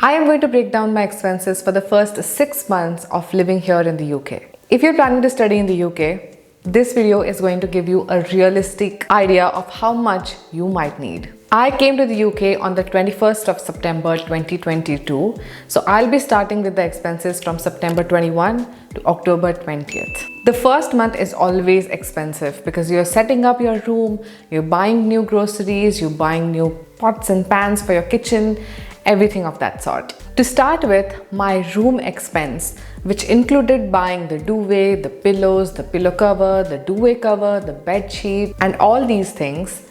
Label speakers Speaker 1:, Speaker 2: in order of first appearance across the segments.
Speaker 1: I am going to break down my expenses for the first 6 months of living here in the UK. If you're planning to study in the UK, this video is going to give you a realistic idea of how much you might need. I came to the UK on the 21st of September 2022, so I'll be starting with the expenses from September 21 to October 20th. The first month is always expensive because you're setting up your room, you're buying new groceries, you're buying new pots and pans for your kitchen, everything of that sort. To start with, my room expense, which included buying the duvet, the pillows, the pillow cover, the duvet cover, the bed sheet, and all these things,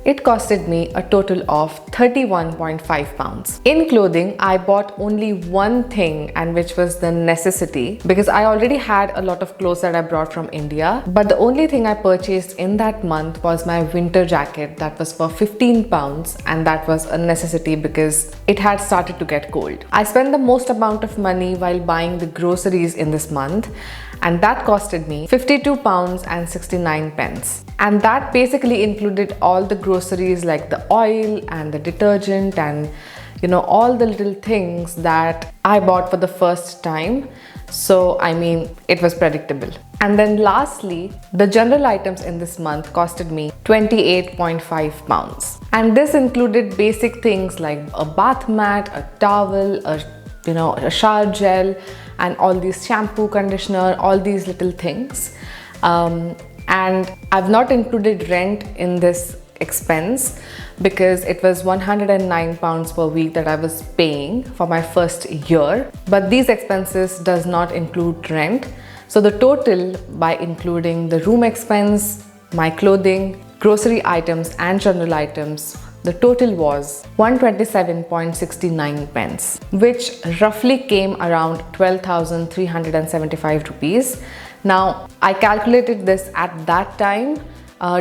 Speaker 1: it costed me a total of £31.5. In clothing, I bought only one thing, and which was the necessity, because I already had a lot of clothes that I brought from India. But the only thing I purchased in that month was my winter jacket that was for £15, and that was a necessity because it had started to get cold. I spent the most amount of money while buying the groceries in this month, and that costed me £52.69. And that basically included all the groceries like the oil and the detergent and all the little things that I bought for the first time. So I mean, it was predictable. And then lastly, the general items in this month costed me £28.5. And this included basic things like a bath mat, a towel, a shower gel, and all these shampoo, conditioner, all these little things. And I've not included rent in this expense because it was £109 per week that I was paying for my first year. But these expenses does not include rent. So the total, by including the room expense, my clothing, grocery items and general items, the total was £127.69, which roughly came around 12,375 rupees. Now, I calculated this at that time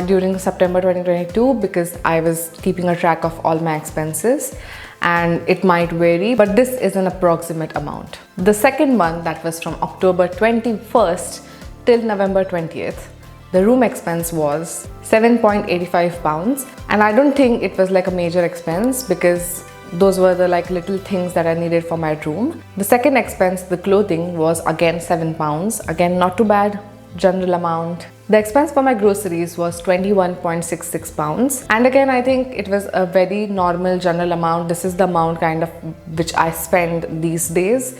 Speaker 1: during September 2022 because I was keeping a track of all my expenses, and it might vary, but this is an approximate amount. The second month, that was from October 21st till November 20th, the room expense was £7.85, and I don't think it was like a major expense because those were the little things that I needed for my room. The second expense, the clothing, was again £7. Again, not too bad, general amount. The expense for my groceries was £21.66, and again I think it was a very normal general amount. This is the amount kind of which I spend these days.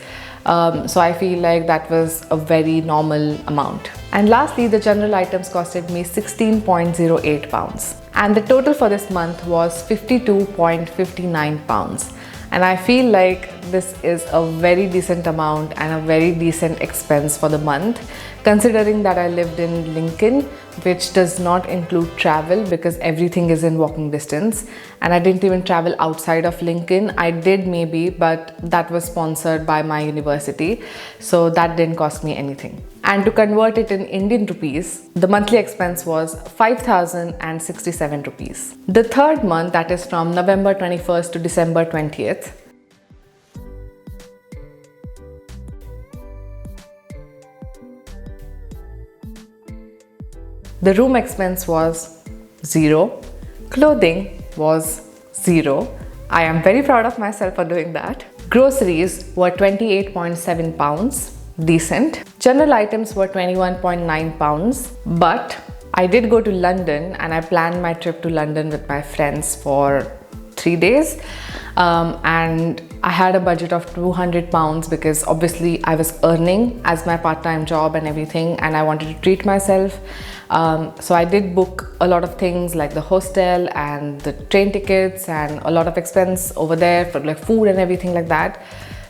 Speaker 1: So I feel like that was a very normal amount. And lastly, the general items costed me £16.08, and the total for this month was £52.59. And I feel like this is a very decent amount and a very decent expense for the month, considering that I lived in Lincoln, which does not include travel because everything is in walking distance, and I didn't even travel outside of Lincoln. I did maybe, but that was sponsored by my university, so that didn't cost me anything. And to convert it in Indian rupees, the monthly expense was 5,067 rupees. The third month, that is from November 21st to December 20th, the room expense was 0, clothing was 0. I am very proud of myself for doing that. Groceries were £28.7, decent. General items were £21.9, but I did go to London and I planned my trip to London with my friends for 3 days. And I had a budget of £200 because obviously I was earning as my part-time job and everything, and I wanted to treat myself. So I did book a lot of things like the hostel and the train tickets and a lot of expense over there for food and everything like that.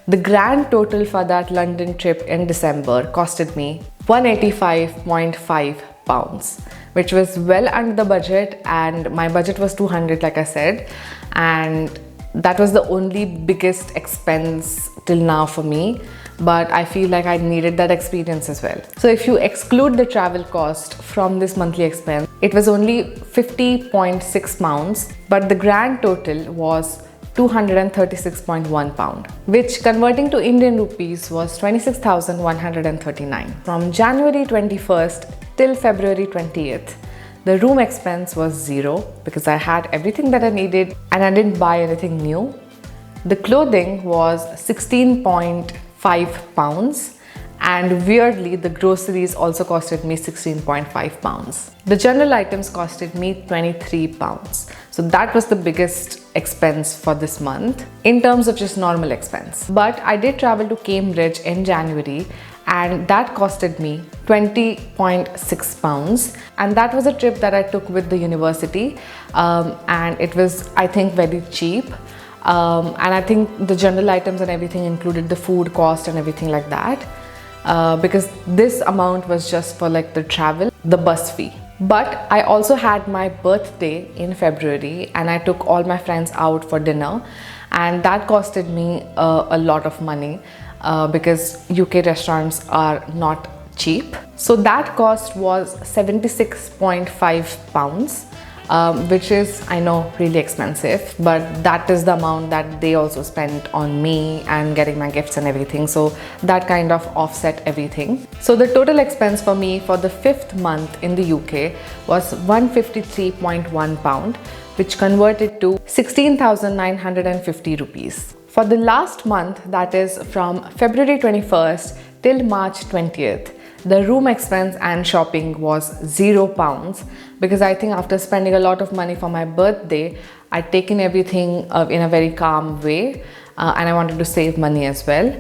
Speaker 1: The grand total for that London trip in December costed me £185.5, which was well under the budget, and my budget was 200 like I said, and that was the only biggest expense till now for me, but I feel like I needed that experience as well. So if you exclude the travel cost from this monthly expense, it was only £50.6, but the grand total was £236.1, which converting to Indian rupees was 26,139. From January 21st till February 20th, the room expense was 0 because I had everything that I needed and I didn't buy anything new. The clothing was 16.5 pounds. And weirdly, the groceries also costed me 16.5 pounds. The general items costed me 23 pounds. So that was the biggest expense for this month in terms of just normal expense. But I did travel to Cambridge in January, and that costed me 20.6 pounds. And that was a trip that I took with the university. And it was, I think, very cheap. And I think the general items and everything included the food cost and everything like that. Because this amount was just for like the travel, the bus fee. But I also had my birthday in February, and I took all my friends out for dinner, and that costed me a lot of money because UK restaurants are not cheap. So that cost was 76.5 pounds. Which is, I know, really expensive, but that is the amount that they also spent on me and getting my gifts and everything. So that kind of offset everything. So the total expense for me for the 5th month in the UK was 153.1 pound, which converted to 16,950 rupees. For the last month, that is from February 21st till March 20th, the room expense and shopping was £0 because I think after spending a lot of money for my birthday, I'd taken everything in a very calm way and I wanted to save money as well.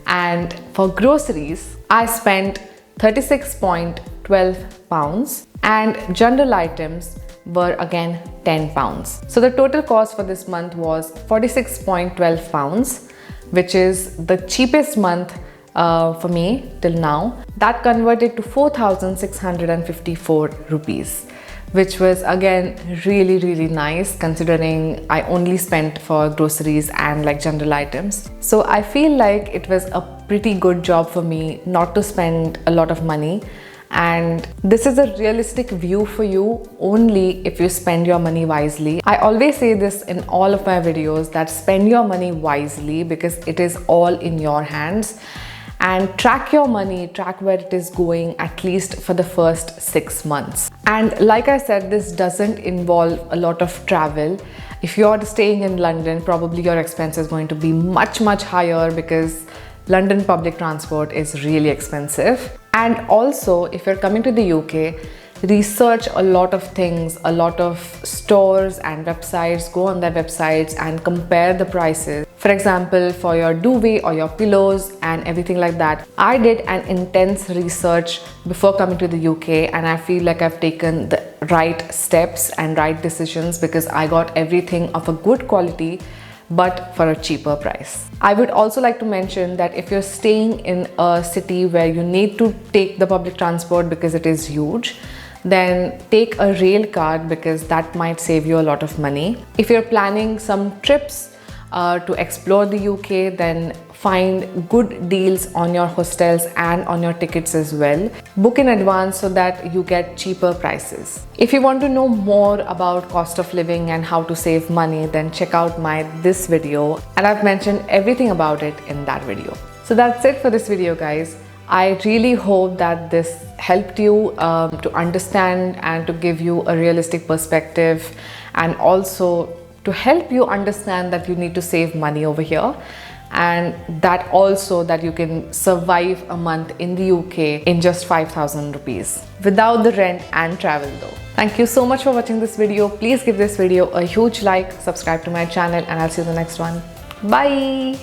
Speaker 1: And for groceries, I spent £36.12 and general items were again £10. So the total cost for this month was £46.12, which is the cheapest month for me till now. That converted to 4,654 rupees, which was again really nice considering I only spent for groceries and like general items. So I feel like it was a pretty good job for me not to spend a lot of money. And this is a realistic view for you only if you spend your money wisely. I always say this in all of my videos that spend your money wisely because it is all in your hands. And track your money, track where it is going at least for the first 6 months. And like I said, this doesn't involve a lot of travel. If you're staying in London, probably your expense is going to be much higher because London public transport is really expensive. And also, if you're coming to the UK, research a lot of things, a lot of stores and websites, go on their websites and compare the prices. For example, for your duvet or your pillows and everything like that. I did an intense research before coming to the UK and I feel like I've taken the right steps and right decisions because I got everything of a good quality but for a cheaper price. I would also like to mention that if you're staying in a city where you need to take the public transport because it is huge, then take a rail card because that might save you a lot of money. If you're planning some trips to explore the UK, then find good deals on your hostels and on your tickets as well. Book in advance so that you get cheaper prices. If you want to know more about cost of living and how to save money, then check out this video, and I've mentioned everything about it in that video. So that's it for this video, guys. I really hope that this helped you to understand and to give you a realistic perspective, and also to help you understand that you need to save money over here, and that also that you can survive a month in the UK in just 5,000 rupees without the rent and travel though. Thank you so much for watching this video. Please give this video a huge like, subscribe to my channel, and I'll see you in the next one. Bye!